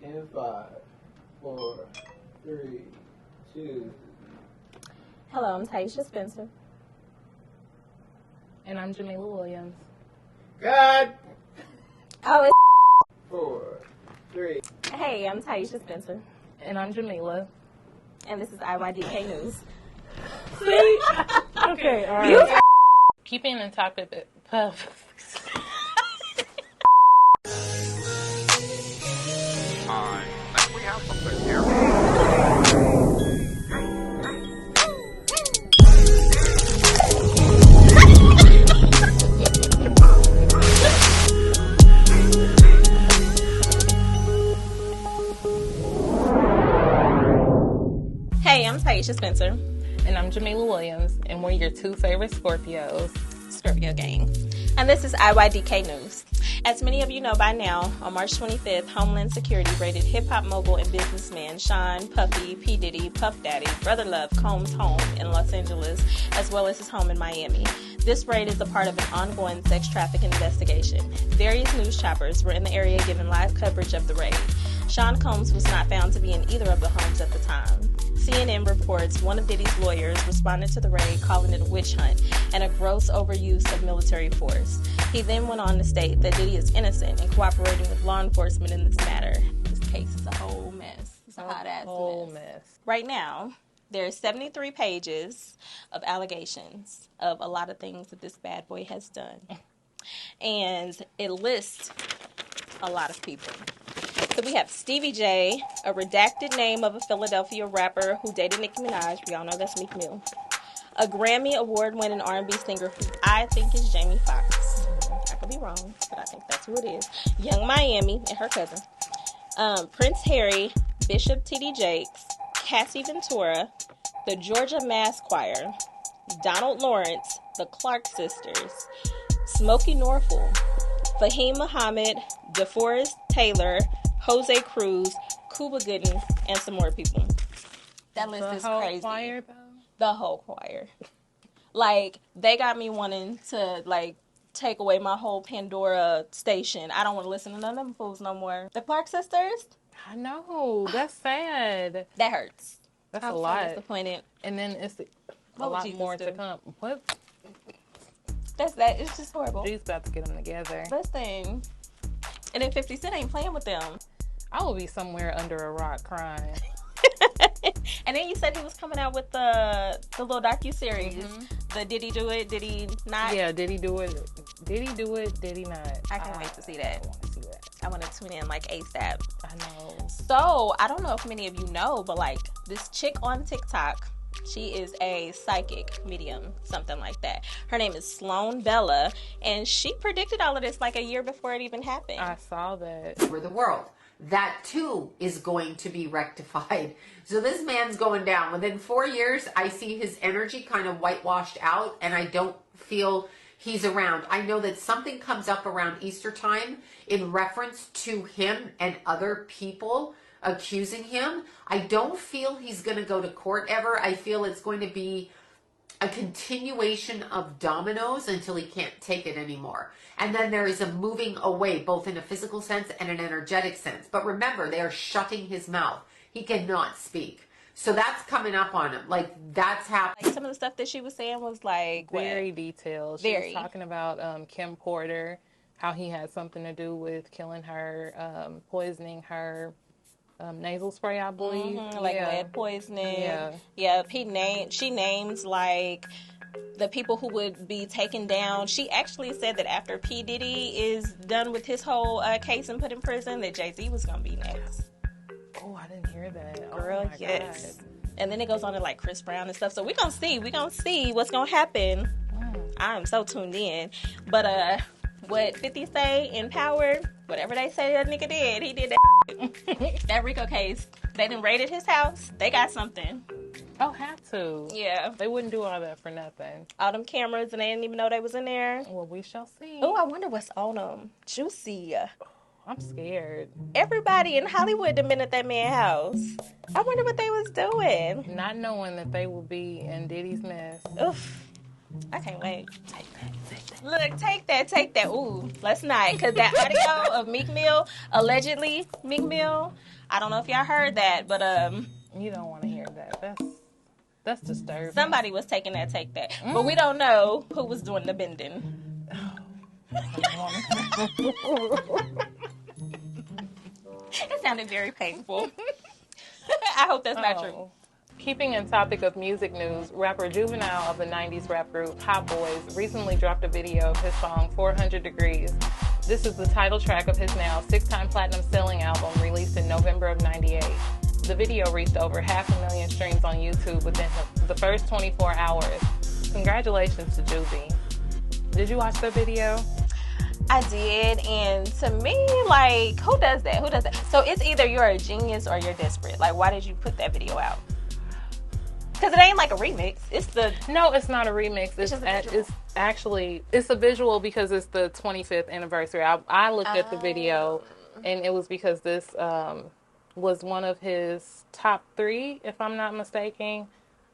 In 5, 4, 3, 2. Hello, I'm Taisha Spencer. And I'm Jamila Williams. God! Oh, it's 4, 3. Hey, I'm Taisha Spencer. And I'm Jamila. And this is IYDK News. See? Okay, all right. Keeping in topic. I think we have something here. Hey, I'm Taisha Spencer. And I'm Jamila Williams. And we're your two favorite Scorpios. Scorpio gang. And this is IYDK News. As many of you know by now, on March 25th, Homeland Security raided hip-hop mogul and businessman Sean, Puffy, P. Diddy, Puff Daddy, Brother Love Combs' home in Los Angeles, as well as his home in Miami. This raid is a part of an ongoing sex trafficking investigation. Various news choppers were in the area giving live coverage of the raid. Sean Combs was not found to be in either of the homes at the time. CNN reports one of Diddy's lawyers responded to the raid, calling it a witch hunt and a gross overuse of military force. He then went on to state that Diddy is innocent and cooperating with law enforcement in this matter. This case is a whole mess. It's a hot-ass mess. Right now, there's 73 pages of allegations of a lot of things that this bad boy has done. And it lists a lot of people. So we have Stevie J, a redacted name of a Philadelphia rapper who dated Nicki Minaj. We all know that's Meek Mill. A Grammy Award-winning R&B singer who I think is Jamie Foxx. I could be wrong, but I think that's who it is. Young Miami and her cousin. Prince Harry, Bishop T.D. Jakes, Cassie Ventura, the Georgia Mass Choir, Donald Lawrence, the Clark Sisters, Smokey Norfolk, Fahim Muhammad, DeForest Taylor, Jose Cruz, Cuba Gooding, and some more people. That list is crazy. Choir, though? The whole choir. Like, they got me wanting to, like, take away my whole Pandora station. I don't want to listen to none of them fools no more. The Clark Sisters? I know. That's sad. That hurts. That's I'm a lot. so disappointed. And then it's What a would lot Jesus more do? to come. What? It's just horrible. Jesus about to get them together. Listen. And then 50 Cent ain't playing with them. I will be somewhere under a rock crying. And then you said he was coming out with the little docuseries. The Did He Do It? Did He Not? Yeah, did he do it? Did he do it? Did he not? I can't wait to see that. I want to see that. I want to tune in like ASAP. I know. So, I don't know if many of you know, but like this chick on TikTok, she is a psychic medium, something like that. Her name is Sloan Bella, and she predicted all of this like a year before it even happened. I saw that. For the world. That too is going to be rectified. So this man's going down. Within 4 years, I see his energy kind of whitewashed out, and I don't feel he's around. I know that something comes up around Easter time in reference to him and other people accusing him. I don't feel he's going to go to court ever. I feel it's going to be a continuation of dominoes until he can't take it anymore. And then there is a moving away, both in a physical sense and an energetic sense. But remember, they are shutting his mouth. He cannot speak. So that's coming up on him. Like, that's happening. Like some of the stuff that she was saying was like Very detailed. She was talking about Kim Porter, how he had something to do with killing her, poisoning her nasal spray, I believe. lead poisoning. Yeah. She names like the people who would be taken down. She actually said that after P. Diddy is done with his whole case and put in prison, that Jay-Z was going to be next. Oh, I didn't hear that. Girl, oh my yes. God. And then it goes on to like Chris Brown and stuff. So we're going to see what's going to happen. I'm so tuned in. But what 50 say in Power, whatever they say that nigga did, he did that. That Rico case, they done raided his house. They got something. Oh, have to. Yeah. They wouldn't do all that for nothing. All them cameras, and they didn't even know they was in there. Well, we shall see. Oh, I wonder what's on them. Juicy. I'm scared. Everybody in Hollywood done been at that man's house. I wonder what they was doing. Not knowing that they will be in Diddy's mess. Oof. I can't wait. Take that. Look, take that. Ooh, let's not. Because that audio of Meek Mill, allegedly Meek Mill, I don't know if y'all heard that, but You don't want to hear that. That's disturbing. somebody was taking that, take that. But we don't know who was doing the bending. It sounded very painful. I hope that's not true. Keeping in topic of music news, rapper Juvenile of the 90s rap group Hot Boys recently dropped a video of his song 400 Degrees. This is the title track of his now 6-time platinum selling album released in November of 98. The video reached over 500,000 streams on YouTube within the first 24 hours. Congratulations to Juvie. Did you watch the video? I did, and to me, like, who does that? So it's either you're a genius or you're desperate. Like, why did you put that video out? Because it ain't like a remix. No, it's not a remix. It's a visual because it's the 25th anniversary. I looked at the video, and it was because this was one of his top 3, if I'm not mistaken,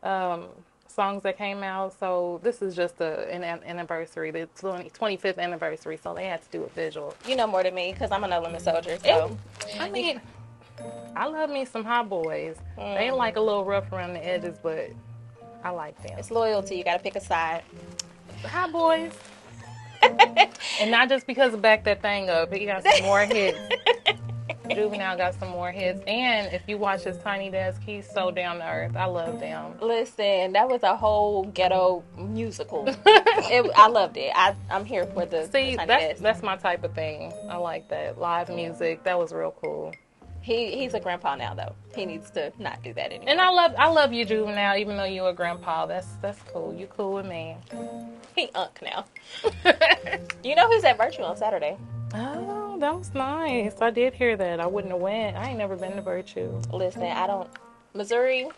songs that came out. So this is just an anniversary, the 25th anniversary. So they had to do a visual. You know more than me because I'm a No Limit soldier. So I mean, I love me some Hot Boys. They like a little rough around the edges, but I like them. It's loyalty. You got to pick a side. Hot Boys. And not just because of Back That Thing Up. He got some more hits. Juvenile got some more hits. And if you watch his Tiny Desk, he's so down to earth. I love them. Listen, that was a whole ghetto musical. I loved it. I'm here for the See, Tiny Desk. that's my type of thing. I like that. Live music. That was real cool. He's a grandpa now, though. He needs to not do that anymore. And I love you, Juvenile, even though you're a grandpa. That's cool. You cool with me. He unk now. You know who's at Virtue on Saturday? Oh, that was nice. I did hear that. I wouldn't have went. I ain't never been to Virtue. Listen, Missouri.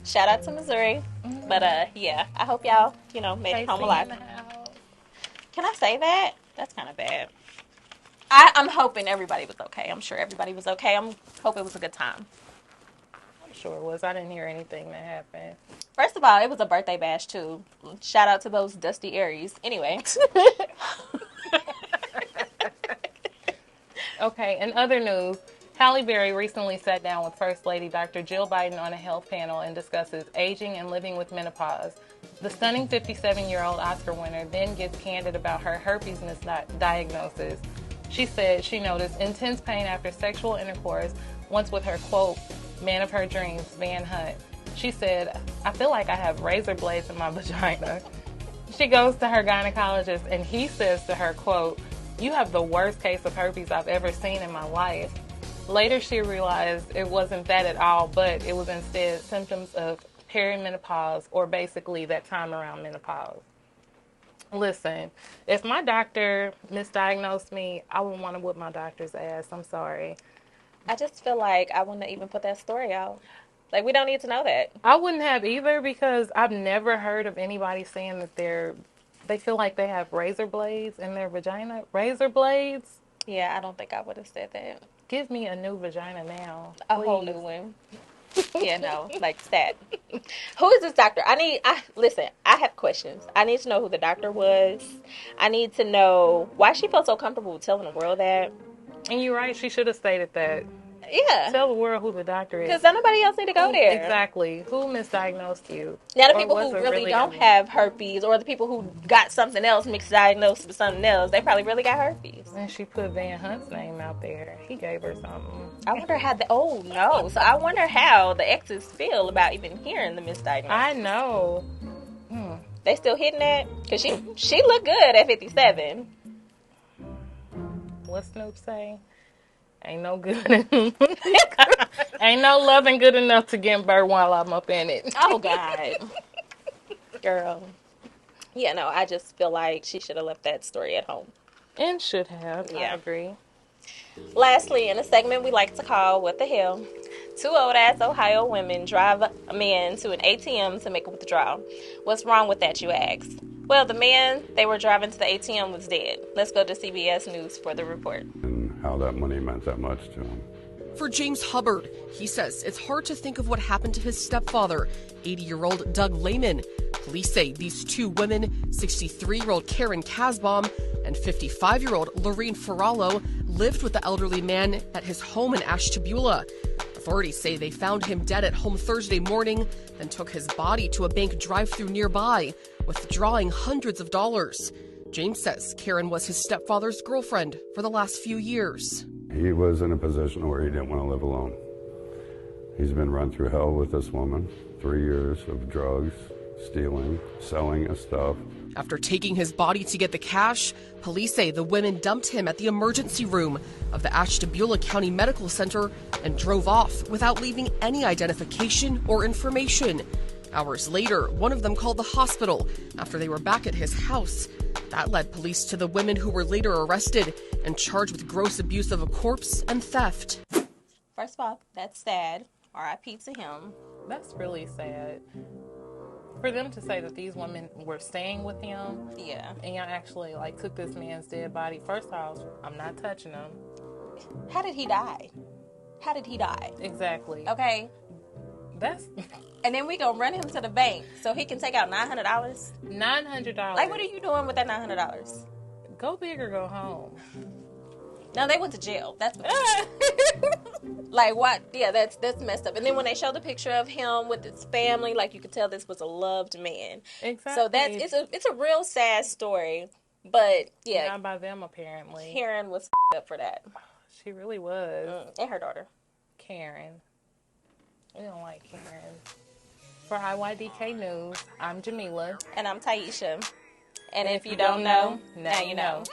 Shout out to Missouri. But yeah, I hope y'all, made it home alive. Can I say that? That's kind of bad. I'm hoping everybody was okay. I'm sure everybody was okay. I'm hoping it was a good time. I'm sure it was. I didn't hear anything that happened. First of all, it was a birthday bash, too. Shout out to those Dusty Aries. Anyway. Okay, in other news, Halle Berry recently sat down with First Lady Dr. Jill Biden on a health panel and discusses aging and living with menopause. The stunning 57-year-old Oscar winner then gets candid about her herpes misdiagnosis. She said she noticed intense pain after sexual intercourse, once with her, quote, man of her dreams, Van Hunt. She said, I feel like I have razor blades in my vagina. She goes to her gynecologist and he says to her, quote, you have the worst case of herpes I've ever seen in my life. Later she realized it wasn't that at all, but it was instead symptoms of perimenopause, or basically that time around menopause. Listen, if my doctor misdiagnosed me, I wouldn't want to whip my doctor's ass. I'm sorry. I just feel like I wouldn't even put that story out. Like, we don't need to know that. I wouldn't have either, because I've never heard of anybody saying that they feel like they have razor blades in their vagina. Razor blades? Yeah, I don't think I would have said that. Give me a new vagina now. A whole new one. Yeah, no, like stat. Who is this doctor? Listen, I have questions. I need to know who the doctor was. I need to know why she felt so comfortable telling the world that. And you're right, she should have stated that. Yeah. Tell the world who the doctor is. Because nobody else need to go there. Exactly. Who misdiagnosed you? Now, the people who really don't have herpes, or the people who got something else mixed diagnosed with something else, they probably really got herpes. And she put Van Hunt's name out there. He gave her something. I wonder how So I wonder how the exes feel about even hearing the misdiagnosis. I know. They still hitting that? Because she looked good at 57. What Snoop say? Ain't no good. Ain't no loving good enough to get burnt while I'm up in it. Oh, God. Girl. Yeah, no, I just feel like she should have left that story at home. And should have. Yeah. I agree. Lastly, in a segment we like to call What the Hell, 2 old-ass Ohio women drive a man to an ATM to make a withdrawal. What's wrong with that, you ask? Well, the man they were driving to the ATM was dead. Let's go to CBS News for the report. And how that money meant that much to him. For James Hubbard, he says it's hard to think of what happened to his stepfather, 80-year-old Doug Lehman. Police say these two women, 63-year-old Karen Kasbaum and 55-year-old Lorene Ferrallo, lived with the elderly man at his home in Ashtabula. Authorities say they found him dead at home Thursday morning, then took his body to a bank drive-thru nearby, withdrawing hundreds of dollars. James says Karen was his stepfather's girlfriend for the last few years. He was in a position where he didn't want to live alone. He's been run through hell with this woman. 3 years of drugs, stealing, selling his stuff. After taking his body to get the cash, police say the women dumped him at the emergency room of the Ashtabula County Medical Center and drove off without leaving any identification or information. Hours later, one of them called the hospital after they were back at his house. That led police to the women who were later arrested and charged with gross abuse of a corpse and theft. First of all, that's sad. R.I.P. to him. That's really sad. For them to say that these women were staying with him, Yeah. and y'all actually took this man's dead body. First off, I'm not touching him. How did he die? How did he die? Exactly. Okay. That's And then we gonna run him to the bank so he can take out $900. $900. Like, what are you doing with that $900? Go big or go home. No, they went to jail. That's what. Like, what? Yeah, that's messed up. And then when they show the picture of him with his family, like, you could tell this was a loved man. Exactly. So it's a real sad story. But yeah, Not by them apparently. Karen was up for that. She really was. And her daughter. Karen. We don't like Karen. For IYDK News, I'm Jamila. And I'm Taisha. And if you don't know, now you know.